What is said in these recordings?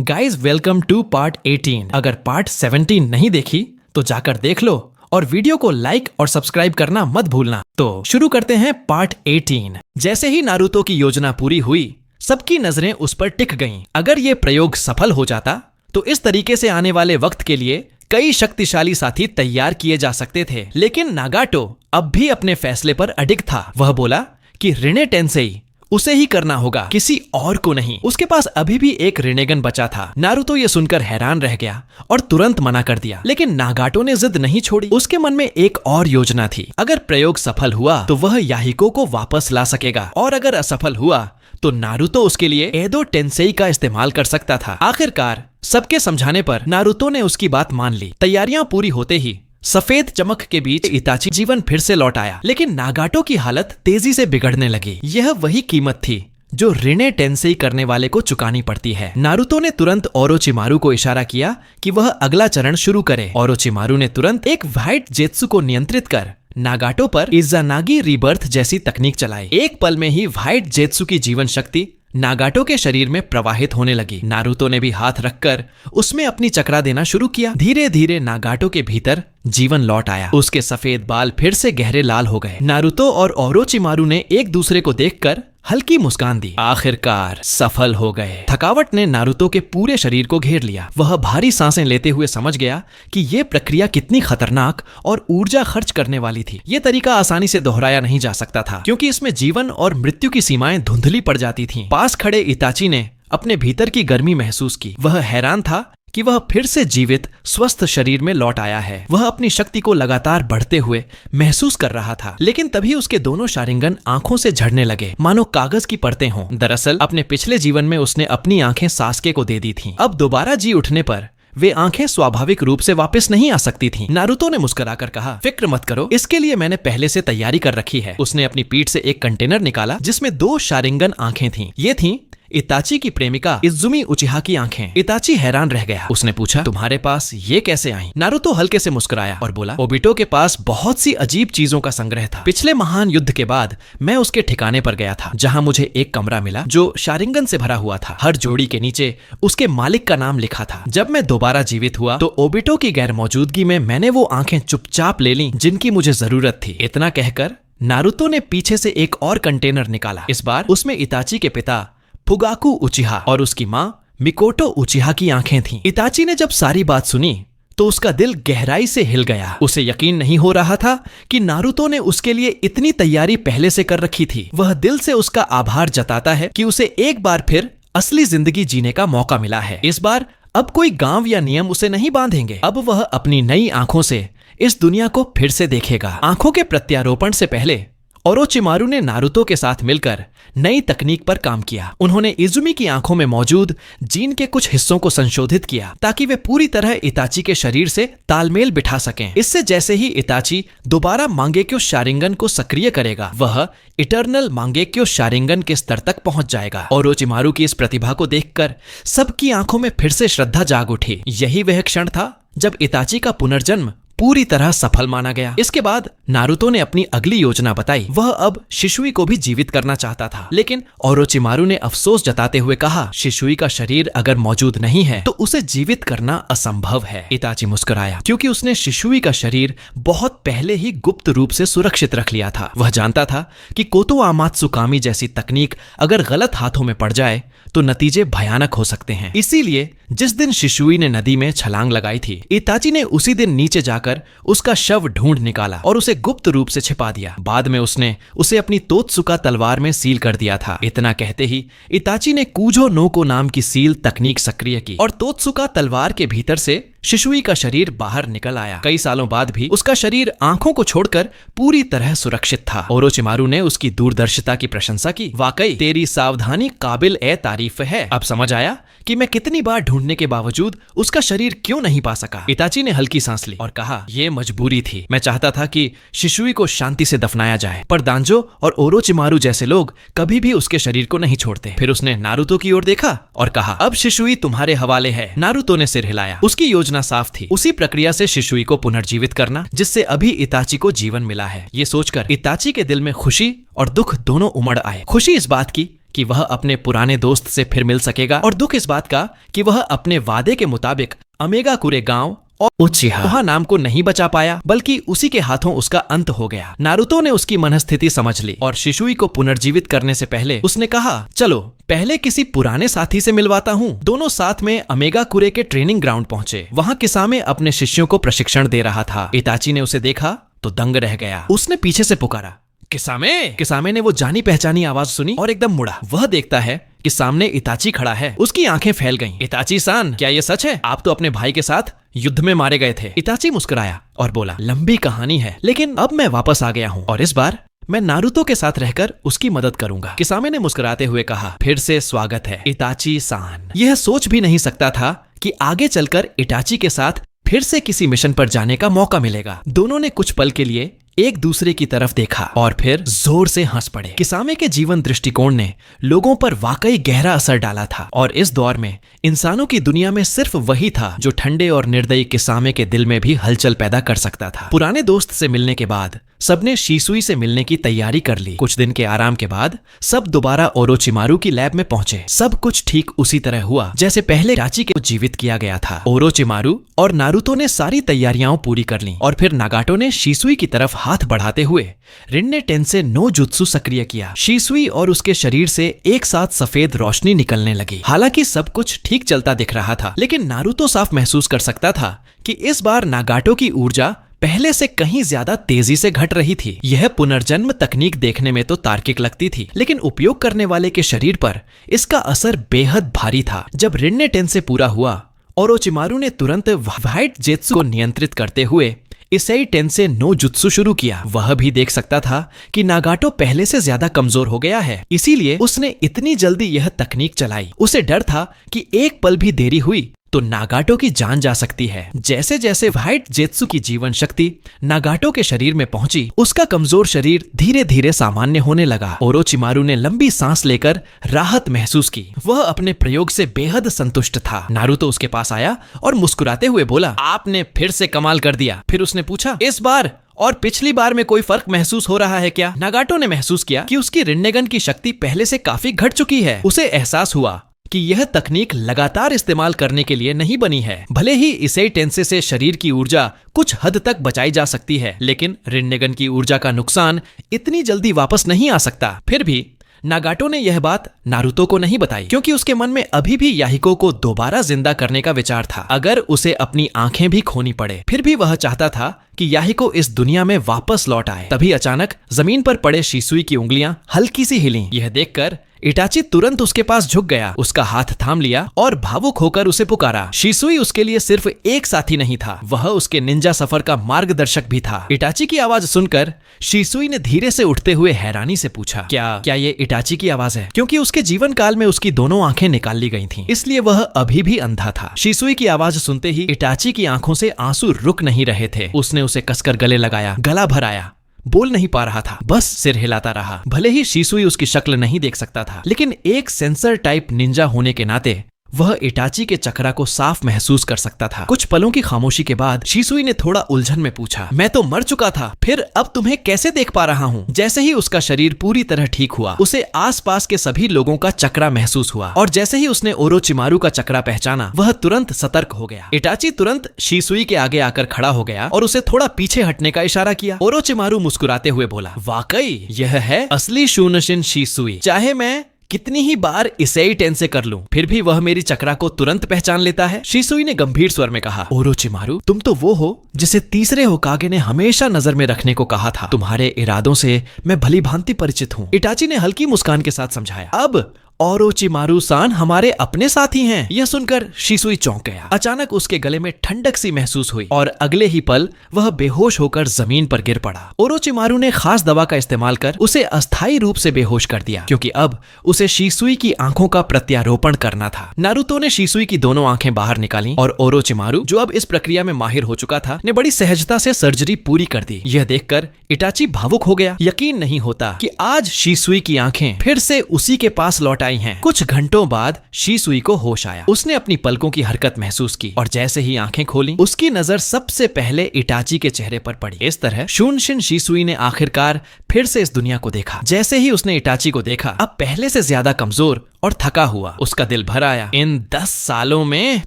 Guys welcome two part 18। अगर part 17 नहीं देखी तो जाकर देख लो और वीडियो को लाइक और सब्सक्राइब करना मत भूलना। तो शुरू करते हैं पार्ट 18। जैसे ही नारुतो की योजना पूरी हुई, सबकी नजरें उस पर टिक गईं। अगर ये प्रयोग सफल हो जाता तो इस तरीके से आने वाले वक्त के लिए कई शक्तिशाली साथी तैयार किए जा सकते थे। लेकिन नागाटो अब भी अपने फैसले पर अडिग था। वह बोला कि रिने टेंसेई उसे ही करना होगा, किसी और को नहीं। उसके पास अभी भी एक रिनेगन बचा था। नारुतो ये सुनकर हैरान रह गया और तुरंत मना कर दिया। लेकिन नागाटो ने जिद नहीं छोड़ी। उसके मन में एक और योजना थी। अगर प्रयोग सफल हुआ तो वह याहिको को वापस ला सकेगा, और अगर असफल हुआ तो नारुतो उसके लिए एडो टेंसेई का इस्तेमाल कर सकता था। आखिरकार सबके समझाने पर नारुतो ने उसकी बात मान ली। तैयारियां पूरी होते ही सफेद चमक के बीच इताची जीवन फिर से लौट आया। लेकिन नागाटो की हालत तेजी से बिगड़ने लगी। यह वही कीमत थी जो रिने टेंसेई करने वाले को चुकानी पड़ती है। नारुतो ने तुरंत ओरोचिमारू को इशारा किया कि वह अगला चरण शुरू करे। ओरोचिमारू ने तुरंत एक व्हाइट जेत्सु को नियंत्रित कर नागाटो पर इज़ानागी रीबर्थ जैसी तकनीक चलाई। एक पल में ही व्हाइट जेत्सु की जीवन शक्ति नागाटो के शरीर में प्रवाहित होने लगी। नारुतो ने भी हाथ रखकर उसमें अपनी चक्रा देना शुरू किया। धीरे धीरे नागाटो के भीतर जीवन लौट आया। उसके सफेद बाल फिर से गहरे लाल हो गए। नारुतो और ओरोचिमारू ने एक दूसरे को देखकर हल्की मुस्कान दी। आखिरकार सफल हो गए। थकावट ने नारुतो के पूरे शरीर को घेर लिया। वह भारी सांसें लेते हुए समझ गया कि यह प्रक्रिया कितनी खतरनाक और ऊर्जा खर्च करने वाली थी। यह तरीका आसानी से दोहराया नहीं जा सकता था, क्योंकि इसमें जीवन और मृत्यु की सीमाएं धुंधली पड़ जाती थीं। पास खड़े इताची ने अपने भीतर की गर्मी महसूस की। वह हैरान था कि वह फिर से जीवित स्वस्थ शरीर में लौट आया है। वह अपनी शक्ति को लगातार बढ़ते हुए महसूस कर रहा था। लेकिन तभी उसके दोनों शारिंगन आंखों से झड़ने लगे, मानो कागज की परतें हों। दरअसल अपने पिछले जीवन में उसने अपनी आंखें सास्के को दे दी थीं। अब दोबारा जी उठने पर वे आंखें स्वाभाविक रूप से वापस नहीं आ सकती थीं। नारुतो ने मुस्कुराकर कहा, फिक्र मत करो, इसके लिए मैंने पहले से तैयारी कर रखी है। उसने अपनी पीठ से एक कंटेनर निकाला जिसमें 2 शारिंगन आंखें थीं। ये थीं इताची की प्रेमिका इज़ुमी उचिहा की आंखें। इताची हैरान रह गया। उसने पूछा, तुम्हारे पास ये कैसे आई? नारुतो हल्के से मुस्कुराया और बोला, ओबिटो के पास बहुत सी अजीब चीजों का संग्रह था। पिछले महान युद्ध के बाद मैं उसके ठिकाने पर गया था, जहां मुझे एक कमरा मिला जो शारिंगन से भरा हुआ था। हर जोड़ी के नीचे उसके मालिक का नाम लिखा था। जब मैं दोबारा जीवित हुआ तो ओबिटो की गैर मौजूदगी में मैंने वो आंखें चुपचाप ले ली जिनकी मुझे जरूरत थी। इतना कहकर नारुतो ने पीछे से एक और कंटेनर निकाला। इस बार उसमें इताची के पिता फुगाकू उचिहा और उसकी मां मिकोटो उचिहा की आंखें थीं। इताची ने जब सारी बात सुनी तो उसका दिल गहराई से हिल गया। उसे यकीन नहीं हो रहा था कि नारुतो ने उसके लिए इतनी तैयारी पहले से कर रखी थी। वह दिल से उसका आभार जताता है कि उसे एक बार फिर असली जिंदगी जीने का मौका मिला है। इस बार अब कोई गांव या नियम उसे नहीं बांधेंगे। अब वह अपनी नई आंखों से इस दुनिया को फिर से देखेगा। आंखों के प्रत्यारोपण से पहले ओरोचिमारू ने नारुतो के साथ मिलकर नई तकनीक पर काम किया। उन्होंने इज़ुमी की आंखों में मौजूद जीन के कुछ हिस्सों को संशोधित किया ताकि वे पूरी तरह इताची के शरीर से तालमेल बिठा सकें। इससे जैसे ही इताची दोबारा मांगेक्यो शारिंगन को सक्रिय करेगा, वह इटर्नल मांगेक्यो शारिंगन के स्तर तक पहुंच जाएगा। ओरोचिमारू की इस प्रतिभा को देखकर सबकी आंखों में फिर से श्रद्धा जाग उठी। यही वह क्षण था जब इताची का पुनर्जन्म पूरी तरह सफल माना गया। इसके बाद नारुतो ने अपनी अगली योजना बताई। वह अब शिशुई को भी जीवित करना चाहता था, लेकिन ओरोचिमारू ने अफसोस जताते हुए कहा, शिशुई का शरीर अगर मौजूद नहीं है तो उसे जीवित करना असंभव है। इताची मुस्कुराया, क्योंकि उसने शिशुई का शरीर बहुत पहले ही गुप्त रूप से सुरक्षित रख लिया था। वह जानता था कि कोतो आमात्सुकामी जैसी तकनीक अगर गलत हाथों में पड़ जाए तो नतीजे भयानक हो सकते हैं। इसीलिए जिस दिन शिशुई ने नदी में छलांग लगाई थी, इताची ने उसी दिन नीचे जाकर उसका शव ढूंढ निकाला और उसे गुप्त रूप से छिपा दिया। बाद में उसने उसे अपनी तोत्सुका तलवार में सील कर दिया था। इतना कहते ही इताची ने कूजो नोको नाम की सील तकनीक सक्रिय की और तोत्सुका तलवार के भीतर से शिशुई का शरीर बाहर निकल आया। कई सालों बाद भी उसका शरीर आंखों को छोड़कर पूरी तरह सुरक्षित था। ओरोचिमारू ने उसकी दूरदर्शिता की प्रशंसा की। वाकई तेरी सावधानी काबिल ए तारीफ है। अब समझ आया कि मैं कितनी बार ढूंढने के बावजूद उसका शरीर क्यों नहीं पा सका। इताची ने हल्की सांस ली और कहा, यह मजबूरी थी। मैं चाहता था कि शिशुई को शांति से दफनाया जाए, पर दांजो और ओरोचिमारू जैसे लोग कभी भी उसके शरीर को नहीं छोड़ते। फिर उसने नारुतो की ओर देखा और कहा, अब शिशुई तुम्हारे हवाले है। नारुतो ने सिर हिलाया। उसकी योजना साफ थी, उसी प्रक्रिया से शिशुई को पुनर्जीवित करना जिससे अभी इताची को जीवन मिला है। ये सोचकर इताची के दिल में खुशी और दुख दोनों उमड़ आए। खुशी इस बात की कि वह अपने पुराने दोस्त से फिर मिल सकेगा और दुख इस बात का कि वह अपने वादे के मुताबिक अमेगाकुरे गांव और उचिहा नाम को नहीं बचा पाया, बल्कि उसी के हाथों उसका अंत हो गया। नारुतो ने उसकी मनस्थिति समझ ली और शिशुई को पुनर्जीवित करने से पहले उसने कहा, चलो पहले किसी पुराने साथी से मिलवाता हूँ। दोनों साथ में अमेगाकुरे के ट्रेनिंग ग्राउंड पहुंचे। वहां किसामे अपने शिष्यों को प्रशिक्षण दे रहा था। इताची ने उसे देखा तो दंग रह गया। उसने पीछे से पुकारा, किसामे। किसामे ने वो जानी पहचानी आवाज सुनी और एकदम मुड़ा। वह देखता है कि सामने इताची खड़ा है। उसकी आंखें फैल गईं। इताची सान, क्या ये सच है? आप तो अपने भाई के साथ युद्ध में मारे गए थे। इताची मुस्कुराया और बोला, लंबी कहानी है, लेकिन अब मैं वापस आ गया हूँ और इस बार मैं नारुतो के साथ रहकर उसकी मदद करूंगा। किसामे ने मुस्कुराते हुए कहा, फिर से स्वागत है इताची सान। यह सोच भी नहीं सकता था कि आगे चलकर इताची के साथ फिर से किसी मिशन पर जाने का मौका मिलेगा। दोनों ने कुछ पल के लिए एक दूसरे की तरफ देखा और फिर जोर से हंस पड़े। किसामे के जीवन दृष्टिकोण ने लोगों पर वाकई गहरा असर डाला था और इस दौर में इंसानों की दुनिया में सिर्फ वही था जो ठंडे और निर्दयी किसामे के दिल में भी हलचल पैदा कर सकता था। पुराने दोस्त से मिलने के बाद सबने शिसुई से मिलने की तैयारी कर ली। कुछ दिन के आराम के बाद सब दोबारा ओरोचिमारू की लैब में पहुंचे। सब कुछ ठीक उसी तरह हुआ जैसे पहले इताची को जीवित किया गया था। ओरोचिमारू और नारुतो ने सारी तैयारियां पूरी कर ली और फिर नागाटो ने शिसुई की तरफ हाथ बढ़ाते हुए रिन्ने टेंसे नो जुत्सु सक्रिय किया। शिसुई और उसके शरीर से एक साथ सफेद रोशनी निकलने लगी। हालांकि सब कुछ ठीक चलता दिख रहा था, लेकिन नारुतो साफ महसूस कर सकता था कि इस बार नागाटो की ऊर्जा पहले से कहीं ज्यादा तेजी से घट रही थी। यह पुनर्जन्म तकनीक देखने में तो तार्किक लगती थी, लेकिन उपयोग करने वाले के शरीर पर इसका असर बेहद भारी था। जब रिन्ने टेंसे पूरा हुआ, ओरोचिमारू ने तुरंत व्हाइट जेत्सु को नियंत्रित करते हुए इसेई टेंसे नो जुत्सु शुरू किया। वह भी देख सकता था कि नागाटो पहले से ज्यादा कमजोर हो गया है, इसीलिए उसने इतनी जल्दी यह तकनीक चलाई। उसे डर था कि एक पल भी देरी हुई तो नागाटो की जान जा सकती है। जैसे जैसे व्हाइट जेत्सु की जीवन शक्ति नागाटो के शरीर में पहुंची, उसका कमजोर शरीर धीरे धीरे सामान्य होने लगा। ओरोचिमारू ने लंबी सांस लेकर राहत महसूस की। वह अपने प्रयोग से बेहद संतुष्ट था। नारुतो उसके पास आया और मुस्कुराते हुए बोला, आपने फिर से कमाल कर दिया। फिर उसने पूछा, इस बार और पिछली बार में कोई फर्क महसूस हो रहा है क्या? नागाटो ने महसूस किया कि उसकी रिन्नेगन की शक्ति पहले से काफी घट चुकी है। उसे एहसास हुआ कि यह तकनीक लगातार इस्तेमाल करने के लिए नहीं बनी है। भले ही इसेई टेंसे से शरीर की ऊर्जा कुछ हद तक बचाई जा सकती है, लेकिन रिन्नेगन की ऊर्जा का नुकसान इतनी जल्दी वापस नहीं आ सकता। फिर भी नागाटो ने यह बात नारुतो को नहीं बताई, क्योंकि उसके मन में अभी भी याहिको को दोबारा जिंदा करने का विचार था, अगर उसे अपनी आंखें भी खोनी पड़े। फिर भी वह चाहता था कि याहिको इस दुनिया में वापस लौट आए। तभी अचानक जमीन पर पड़े शिसुई की उंगलियां हल्की सी हिलीं। यह देखकर इताची तुरंत उसके पास झुक गया, उसका हाथ थाम लिया और भावुक होकर उसे पुकारा। शिसुई उसके लिए सिर्फ एक साथी नहीं था, वह उसके निंजा सफर का मार्गदर्शक भी था। इताची की आवाज सुनकर शिसुई ने धीरे से उठते हुए हैरानी से पूछा, क्या ये इताची की आवाज है? क्योंकि उसके जीवन काल में उसकी दोनों आंखें निकाल ली गई थीं, इसलिए वह अभी भी अंधा था। शिसुई की आवाज सुनते ही इताची की आंखों से आंसू रुक नहीं रहे थे। उसने उसे कसकर गले लगाया, गला भर आया, बोल नहीं पा रहा था, बस सिर हिलाता रहा। भले ही शिसुई उसकी शक्ल नहीं देख सकता था, लेकिन एक सेंसर टाइप निंजा होने के नाते वह इताची के चक्रा को साफ महसूस कर सकता था। कुछ पलों की खामोशी के बाद शिसुई ने थोड़ा उलझन में पूछा, मैं तो मर चुका था, फिर अब तुम्हें कैसे देख पा रहा हूँ? जैसे ही उसका शरीर पूरी तरह ठीक हुआ, उसे आसपास के सभी लोगों का चक्रा महसूस हुआ और जैसे ही उसने ओरोचिमारू का चक्रा पहचाना, वह तुरंत सतर्क हो गया। इताची तुरंत शिसुई के आगे आकर खड़ा हो गया और उसे थोड़ा पीछे हटने का इशारा किया। ओरोचिमारू मुस्कुराते हुए बोला, वाकई यह है असली शूनशिन शिसुई। चाहे मैं कितनी ही बार इसेई टेंसे कर लूं, फिर भी वह मेरी चक्रा को तुरंत पहचान लेता है। शिसुई ने गंभीर स्वर में कहा, ओरोचिमारू, तुम तो वो हो जिसे तीसरे होकागे ने हमेशा नजर में रखने को कहा था। तुम्हारे इरादों से मैं भली भांति परिचित हूँ। इताची ने हल्की मुस्कान के साथ समझाया। अब ओरोचिमारू सान हमारे अपने साथी हैं। यह सुनकर शिसुई चौंक गया। अचानक उसके गले में ठंडक सी महसूस हुई और अगले ही पल वह बेहोश होकर जमीन पर गिर पड़ा। ओरोचिमारू ने खास दवा का इस्तेमाल कर उसे अस्थायी रूप से बेहोश कर दिया, क्योंकि अब उसे शिसुई की आंखों का प्रत्यारोपण करना था। नारुतो ने शिसुई की दोनों आंखें बाहर निकाली और ओरोचिमारू, जो अब इस प्रक्रिया में माहिर हो चुका था, ने बड़ी सहजता से सर्जरी पूरी कर दी। यह देखकर इताची भावुक हो गया। यकीन नहीं होता कि आज शिसुई की आंखें फिर से उसी के पास लौट आई हैं। कुछ घंटों बाद शीसुई को होश आया। उसने अपनी पलकों की हरकत महसूस की और जैसे ही आंखें खोली उसकी नजर सबसे पहले इटाची के चेहरे पर पड़ी। इस तरह शुनशिन शीसुई ने आखिरकार फिर से इस दुनिया को देखा। जैसे ही उसने इटाची को देखा, अब पहले से ज्यादा कमजोर और थका हुआ, उसका दिल भर आया। इन 10 सालों में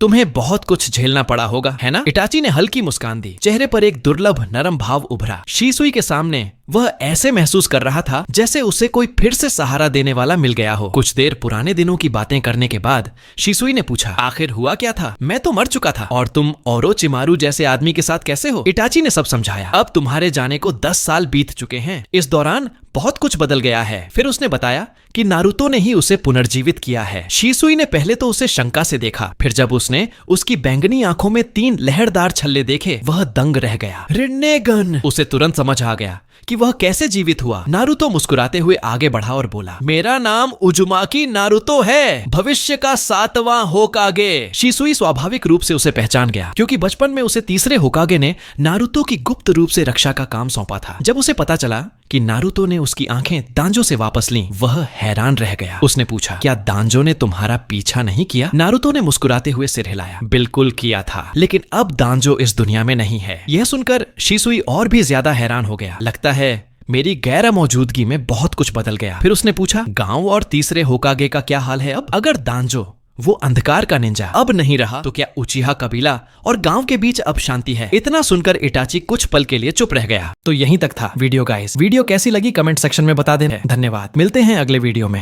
तुम्हें बहुत कुछ झेलना पड़ा होगा, है ना? इटाची ने हल्की मुस्कान दी। चेहरे पर एक दुर्लभ नरम भाव उभरा। शीसुई के सामने वह ऐसे महसूस कर रहा था जैसे उसे कोई फिर से सहारा देने वाला मिल गया हो। कुछ देर पुराने दिनों की बातें करने के बाद शीसुई ने पूछा, आखिर हुआ क्या था? मैं तो मर चुका था और तुम ओरोचिमारू जैसे आदमी के साथ कैसे हो? इटाची ने सब समझाया। अब तुम्हारे जाने को 10 साल बीत चुके हैं। इस दौरान बहुत कुछ बदल गया है। फिर उसने बताया कि नारुतो ने ही उसे पुनर्जीवित किया है। शीसुई ने पहले तो उसे शंका से देखा, फिर जब उसने उसकी बैंगनी आंखों में 3 लहरदार छल्ले देखे, वह दंग रह गया। रिन्नेगन! उसे तुरंत समझ आ गया कि वह कैसे जीवित हुआ। नारुतो मुस्कुराते हुए आगे बढ़ा और बोला, मेरा नाम उजुमाकी नारुतो है, भविष्य का 7वां होकागे। शीसुई स्वाभाविक रूप से उसे पहचान गया क्योंकि बचपन में उसे तीसरे होकागे ने नारुतो की गुप्त रूप से रक्षा का काम सौंपा था। जब उसे पता चला कि नारुतो ने उसकी आंखें दांजो से वापस लीं, वह हैरान रह गया। उसने पूछा, क्या दांजो ने तुम्हारा पीछा नहीं किया? नारुतो ने मुस्कुराते हुए सिर हिलाया। बिल्कुल किया था, लेकिन अब दांजो इस दुनिया में नहीं है। यह सुनकर शीसुई और भी ज्यादा हैरान हो गया। लगता है मेरी गैर मौजूदगी में बहुत कुछ बदल गया। फिर उसने पूछा, गांव और तीसरे होकागे का क्या हाल है अब? अगर दांजो, वो अंधकार का निंजा, अब नहीं रहा तो क्या उचिहा कबीला और गांव के बीच अब शांति है? इतना सुनकर इटाची कुछ पल के लिए चुप रह गया। तो यहीं तक था वीडियो गाइस। वीडियो कैसी लगी कमेंट सेक्शन में बता देना। धन्यवाद। मिलते हैं अगले वीडियो में।